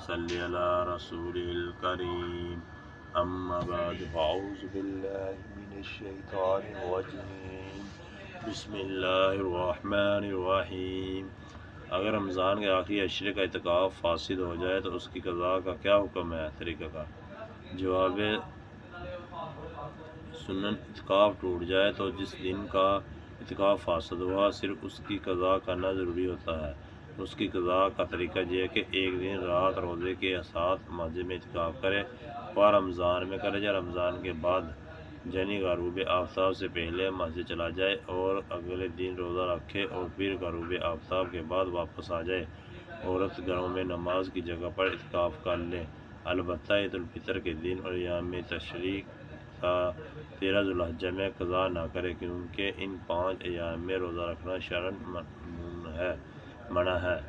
صلی علی رسول الکریم اما بعد فاعوذ باللہ من الشیطان الرجیم بسم اللہ الرحمن الرحیم۔ اگر رمضان کے آخری عشرے کا اعتکاف فاسد ہو جائے تو اس کی قضا کا کیا حکم ہے؟ طریقہ کار۔ جواب سنن: اعتکاف ٹوٹ جائے تو جس دن کا اعتکاف فاسد ہوا صرف اس کی قضا کرنا ضروری ہوتا ہے۔ اس کی قضا کا طریقہ یہ ہے کہ ایک دن رات روزے کے ساتھ مسجد میں اعتکاف کرے، اور رمضان میں کرے یا رمضان کے بعد یعنی غروب آفتاب سے پہلے مسجد چلا جائے اور اگلے دن روزہ رکھے اور پھر غروب آفتاب کے بعد واپس آ جائے۔ عورت گھروں میں نماز کی جگہ پر اعتکاف کر لے، البتہ عید الفطر کے دن اور ایام تشریق تا 13 ذوالحجہ میں قضا نہ کرے، کیونکہ ان 5 ایام میں روزہ رکھنا شرعاً منع ہے۔